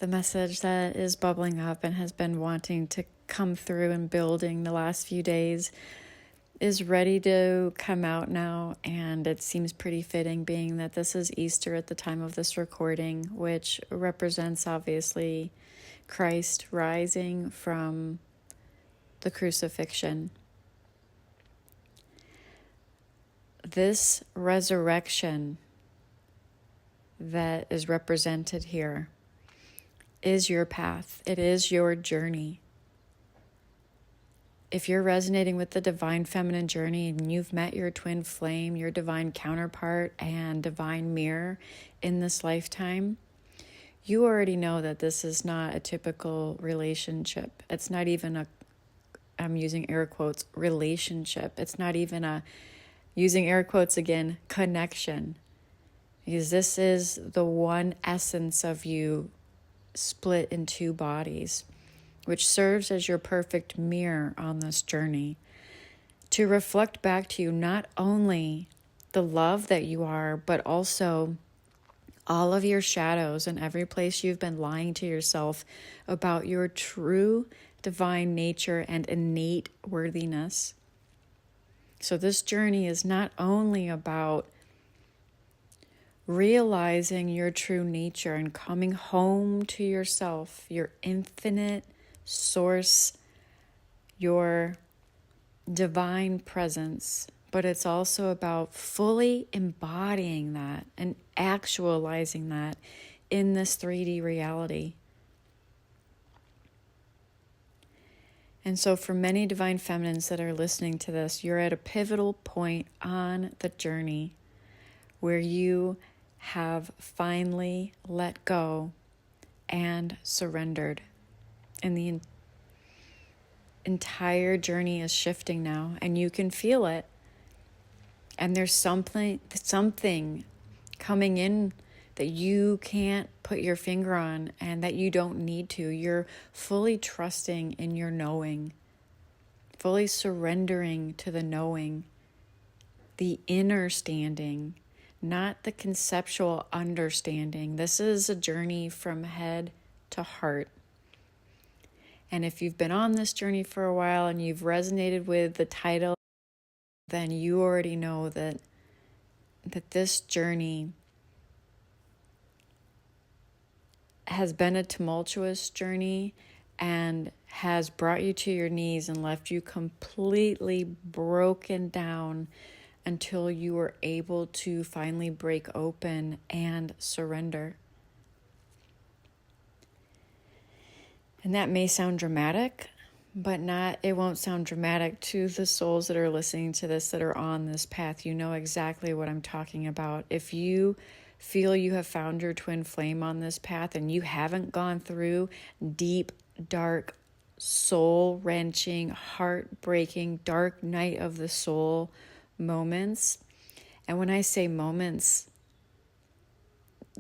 the message that is bubbling up and has been wanting to come through and building the last few days is ready to come out now, and it seems pretty fitting being that this is Easter at the time of this recording, which represents obviously Christ rising from the crucifixion. This resurrection that is represented here is your path. It is your journey. If you're resonating with the divine feminine journey and you've met your twin flame, your divine counterpart and divine mirror in this lifetime, you already know that this is not a typical relationship. It's not even a, I'm using air quotes, relationship. It's not even a, using air quotes again, connection. Because this is the one essence of you split in two bodies, which serves as your perfect mirror on this journey to reflect back to you not only the love that you are, but also all of your shadows and every place you've been lying to yourself about your true divine nature and innate worthiness. So this journey is not only about realizing your true nature and coming home to yourself, your infinite source, your divine presence, but it's also about fully embodying that and actualizing that in this 3D reality. And so for many divine feminines that are listening to this, you're at a pivotal point on the journey where you have finally let go and surrendered. And the entire journey is shifting now, and you can feel it. And there's something coming in that you can't put your finger on and that you don't need to. You're fully trusting in your knowing, fully surrendering to the knowing, the inner standing, not the conceptual understanding. This is a journey from head to heart. And if you've been on this journey for a while and you've resonated with the title, then you already know that this journey has been a tumultuous journey and has brought you to your knees and left you completely broken down until you were able to finally break open and surrender. And that may sound dramatic, but it won't sound dramatic to the souls that are listening to this, that are on this path. You know exactly what I'm talking about. If you feel you have found your twin flame on this path and you haven't gone through deep, dark, soul-wrenching, heart-breaking, dark night of the soul moments, and when I say moments,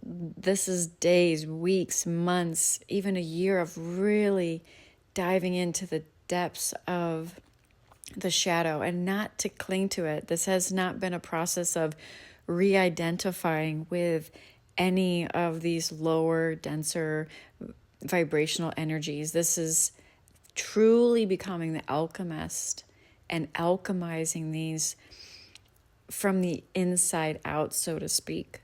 this is days, weeks, months, even a year of really diving into the depths of the shadow and not to cling to it. This has not been a process of re-identifying with any of these lower, denser vibrational energies. This is truly becoming the alchemist and alchemizing these from the inside out, so to speak,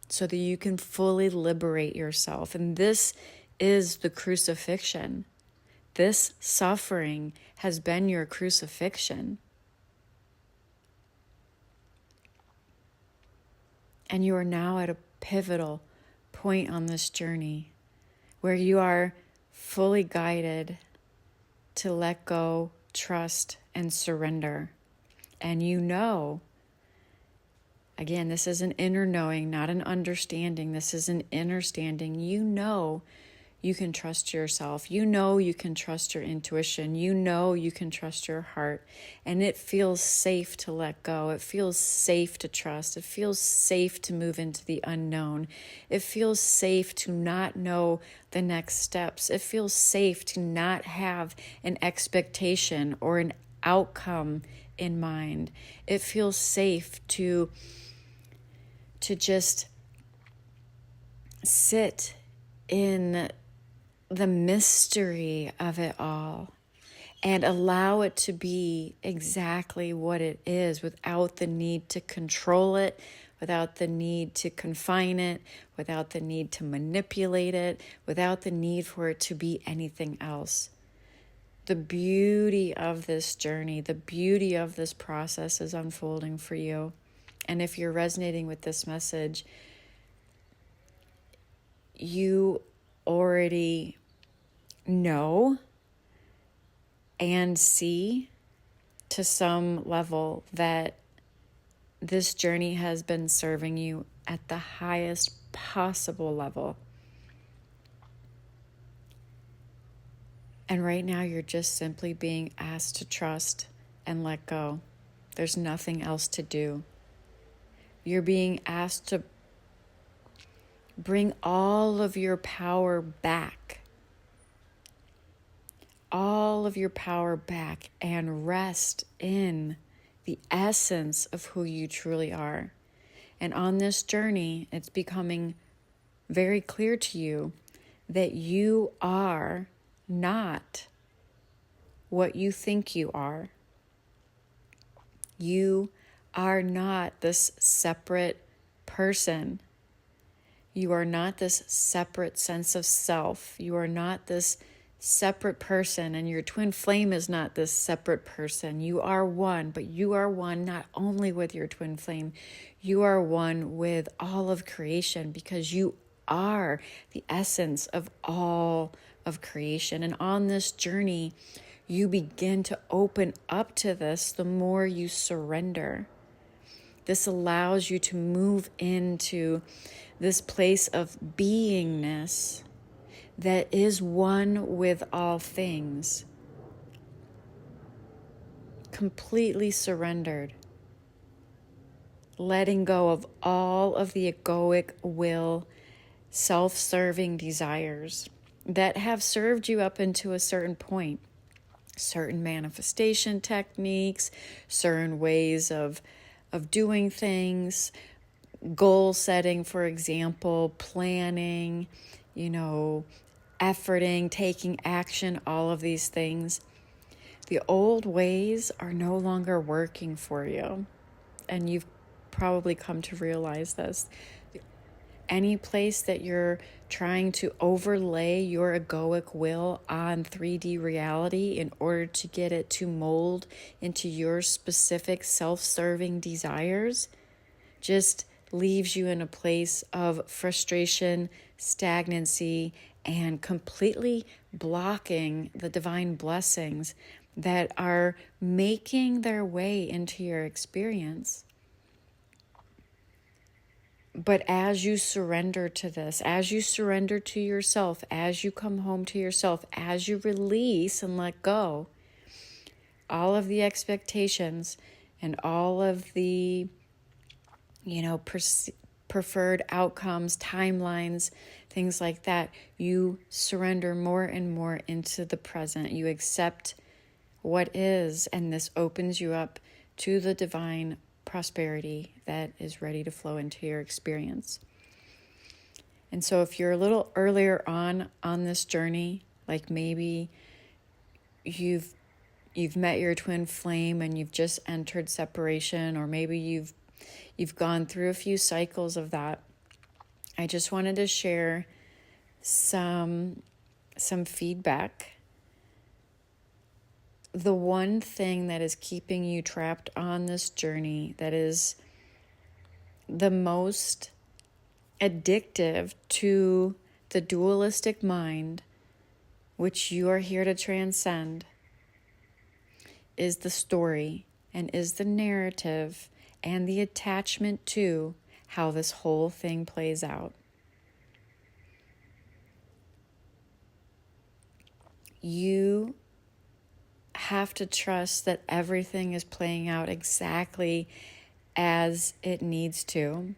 so that you can fully liberate yourself. And this is the crucifixion. This suffering has been your crucifixion. And you are now at a pivotal point on this journey where you are fully guided to let go, trust, and surrender. And you know, again, this is an inner knowing, not an understanding. This is an inner standing. You know you can trust yourself. You know you can trust your intuition. You know you can trust your heart. And it feels safe to let go. It feels safe to trust. It feels safe to move into the unknown. It feels safe to not know the next steps. It feels safe to not have an expectation or an outcome in mind. It feels safe to just sit in the mystery of it all and allow it to be exactly what it is without the need to control it, without the need to confine it, without the need to manipulate it, without the need for it to be anything else. The beauty of this journey, the beauty of this process is unfolding for you. And if you're resonating with this message, you already know and see to some level that this journey has been serving you at the highest possible level. And right now you're just simply being asked to trust and let go. There's nothing else to do. You're being asked to bring all of your power back. All of your power back and rest in the essence of who you truly are. And on this journey, it's becoming very clear to you that you are not what you think you are. You are not this separate person. You are not this separate sense of self. You are not this separate person, and your twin flame is not this separate person. You are one, but you are one not only with your twin flame, you are one with all of creation, because you are the essence of all of creation. And on this journey, you begin to open up to this the more you surrender. This allows you to move into this place of beingness that is one with all things, completely surrendered, letting go of all of the egoic will, self-serving desires that have served you up into a certain point, certain manifestation techniques, certain ways of doing things, goal setting, for example, planning, efforting, taking action, all of these things. The old ways are no longer working for you. And you've probably come to realize this. Any place that you're trying to overlay your egoic will on 3D reality in order to get it to mold into your specific self-serving desires just leaves you in a place of frustration, stagnancy, and completely blocking the divine blessings that are making their way into your experience. But as you surrender to this, as you surrender to yourself, as you come home to yourself, as you release and let go, all of the expectations and all of the, preferred outcomes, timelines, things like that, you surrender more and more into the present. You accept what is, and this opens you up to the divine prosperity that is ready to flow into your experience. And so if you're a little earlier on this journey, like maybe you've met your twin flame and you've just entered separation, or maybe you've gone through a few cycles of that, I just wanted to share some feedback. The one thing that is keeping you trapped on this journey, that is the most addictive to the dualistic mind, which you are here to transcend, is the story and is the narrative and the attachment to how this whole thing plays out. You have to trust that everything is playing out exactly as it needs to,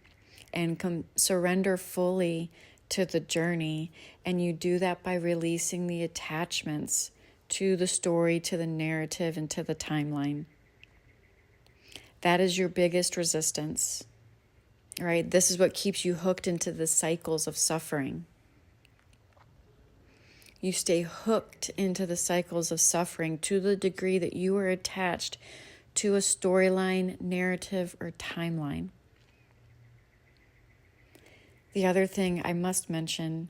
and surrender fully to the journey. And you do that by releasing the attachments to the story, to the narrative, and to the timeline. That is your biggest resistance, right? This is what keeps you hooked into the cycles of suffering. You stay hooked into the cycles of suffering to the degree that you are attached to a storyline, narrative, or timeline. The other thing I must mention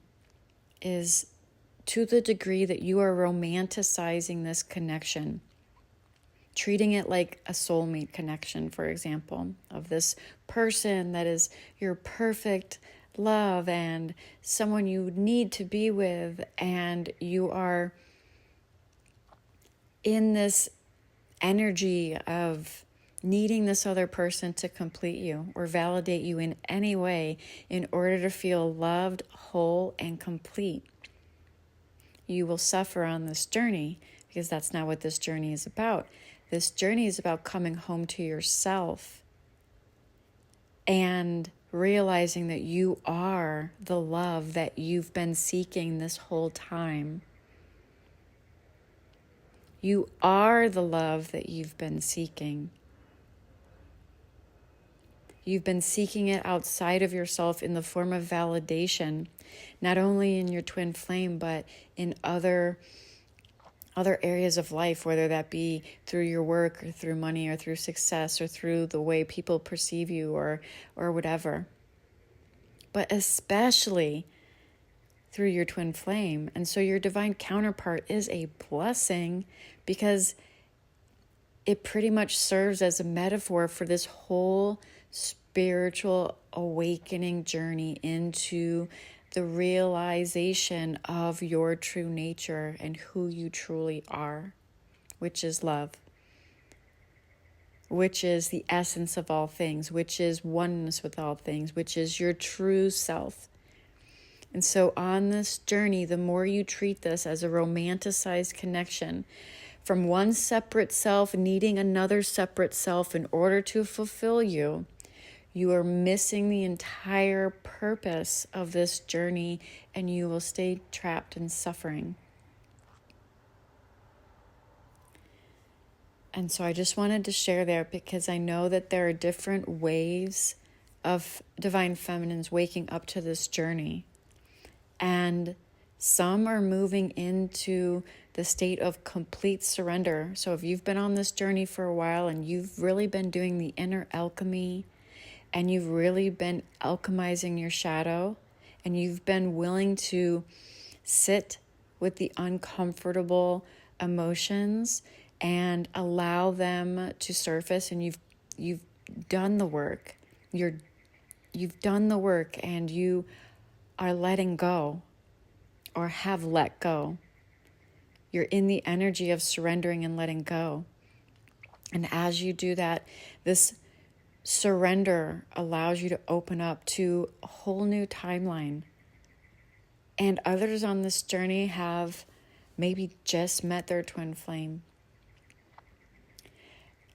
is to the degree that you are romanticizing this connection, treating it like a soulmate connection, for example, of this person that is your perfect love and someone you need to be with, and you are in this energy of needing this other person to complete you or validate you in any way in order to feel loved, whole, and complete. You will suffer on this journey because that's not what this journey is about. This journey is about coming home to yourself and realizing that you are the love that you've been seeking this whole time. You are the love that you've been seeking. You've been seeking it outside of yourself in the form of validation, not only in your twin flame, but in other areas of life, whether that be through your work or through money or through success or through the way people perceive you or whatever. But especially through your twin flame. And so your divine counterpart is a blessing because it pretty much serves as a metaphor for this whole spiritual awakening journey into the realization of your true nature and who you truly are, which is love, which is the essence of all things, which is oneness with all things, which is your true self. And so on this journey, the more you treat this as a romanticized connection from one separate self needing another separate self in order to fulfill you, you are missing the entire purpose of this journey, and you will stay trapped in suffering. And so I just wanted to share there because I know that there are different waves of divine feminines waking up to this journey. And some are moving into the state of complete surrender. So if you've been on this journey for a while and you've really been doing the inner alchemy, and you've really been alchemizing your shadow, and you've been willing to sit with the uncomfortable emotions and allow them to surface, and you've done the work. You've done the work, and you are letting go or have let go. You're in the energy of surrendering and letting go. And as you do that, this surrender allows you to open up to a whole new timeline. And others on this journey have maybe just met their twin flame.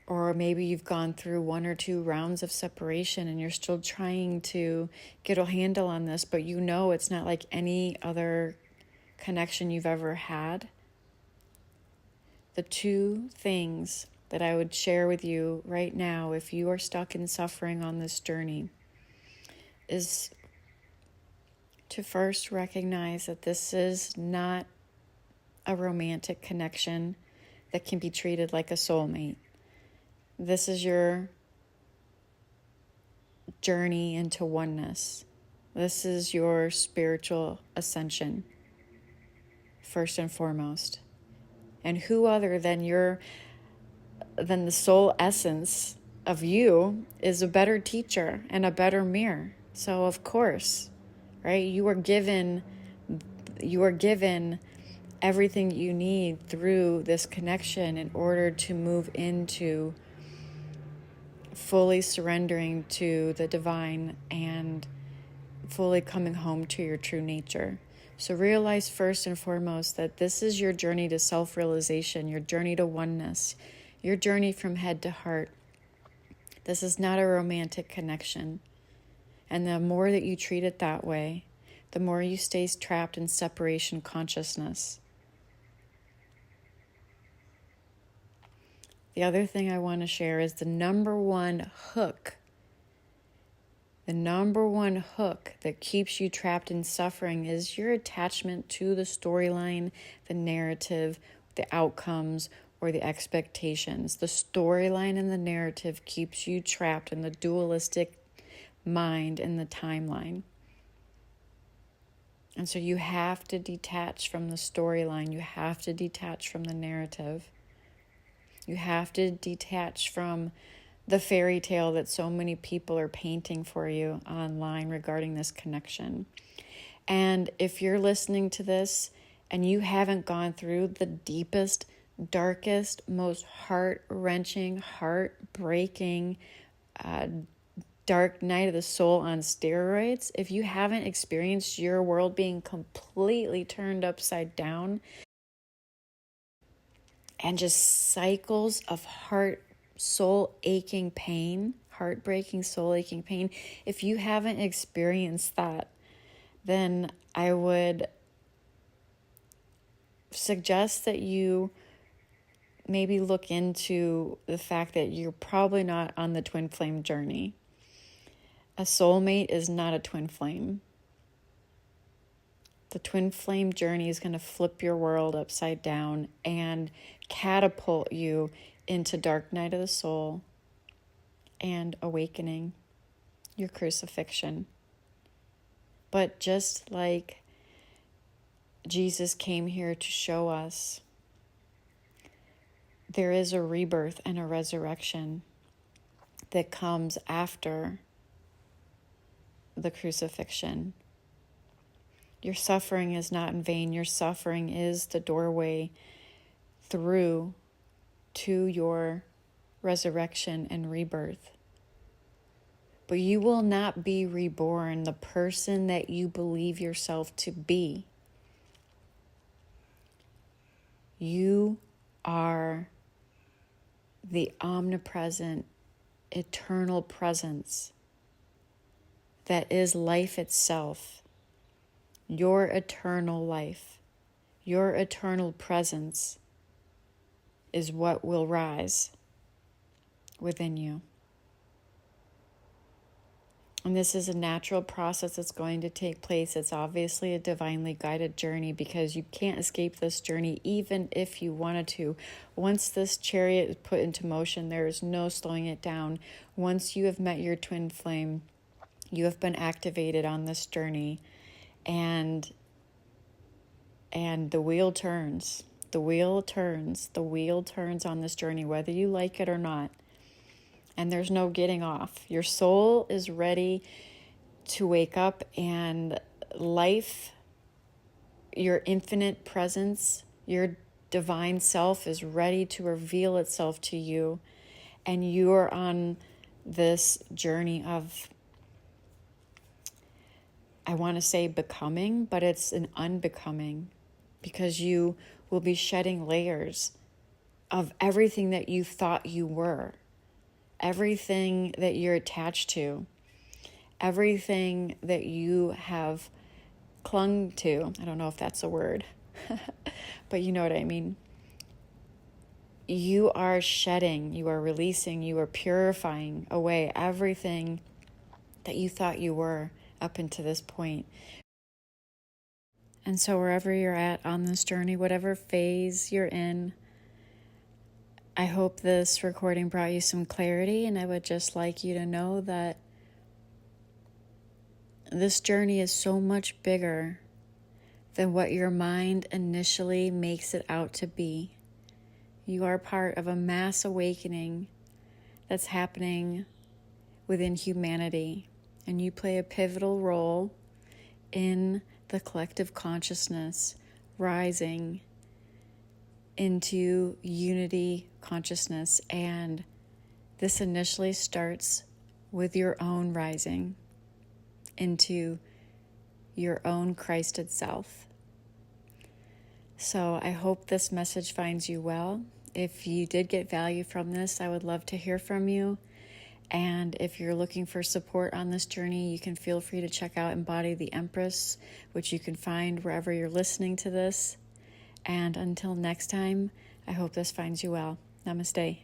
Or maybe you've gone through 1 or 2 rounds of separation and you're still trying to get a handle on this, but you know it's not like any other connection you've ever had. The 2 things that I would share with you right now, if you are stuck in suffering on this journey, is to first recognize that this is not a romantic connection that can be treated like a soulmate. This is your journey into oneness. This is your spiritual ascension, first and foremost. And who other than the soul essence of you is a better teacher and a better mirror. So of course, right, you are given everything you need through this connection in order to move into fully surrendering to the divine and fully coming home to your true nature. So realize first and foremost that this is your journey to self-realization, your journey to oneness, your journey from head to heart. This is not a romantic connection. And the more that you treat it that way, the more you stay trapped in separation consciousness. The other thing I want to share is the number one hook The number one hook that keeps you trapped in suffering is your attachment to the storyline, the narrative, the outcomes, or the expectations. The storyline and the narrative keeps you trapped in the dualistic mind and the timeline. And so you have to detach from the storyline. You have to detach from the narrative. You have to detach from the fairy tale that so many people are painting for you online regarding this connection. And if you're listening to this and you haven't gone through the deepest, darkest, most heart-wrenching, heart-breaking, dark night of the soul on steroids, if you haven't experienced your world being completely turned upside down and just cycles of soul-aching pain, heartbreaking, soul-aching pain, if you haven't experienced that, then I would suggest that you maybe look into the fact that you're probably not on the twin flame journey. A soulmate is not a twin flame. The twin flame journey is going to flip your world upside down and catapult you into dark night of the soul and awakening, your crucifixion. But just like Jesus came here to show us, there is a rebirth and a resurrection that comes after the crucifixion. Your suffering is not in vain. Your suffering is the doorway through to your resurrection and rebirth. But you will not be reborn the person that you believe yourself to be. You are the omnipresent, eternal presence that is life itself. Your eternal life, your eternal presence is what will rise within you. And this is a natural process that's going to take place. It's obviously a divinely guided journey because you can't escape this journey even if you wanted to. Once this chariot is put into motion, there is no slowing it down. Once you have met your twin flame, you have been activated on this journey, and the wheel turns. The wheel turns. The wheel turns on this journey, whether you like it or not. And there's no getting off. Your soul is ready to wake up, and life, your infinite presence, your divine self is ready to reveal itself to you. And you are on this journey of, I want to say becoming, but it's an unbecoming, because you will be shedding layers of everything that you thought you were. Everything that you're attached to, everything that you have clung to. I don't know if that's a word, but you know what I mean. You are shedding, you are releasing, you are purifying away everything that you thought you were up until this point. And so wherever you're at on this journey, whatever phase you're in, I hope this recording brought you some clarity, and I would just like you to know that this journey is so much bigger than what your mind initially makes it out to be. You are part of a mass awakening that's happening within humanity, and you play a pivotal role in the collective consciousness rising into unity consciousness. And this initially starts with your own rising into your own Christed self. So I hope this message finds you well. If you did get value from this, I would love to hear from you. And if you're looking for support on this journey, you can feel free to check out Embody the Empress, which you can find wherever you're listening to this. And until next time, I hope this finds you well. Namaste.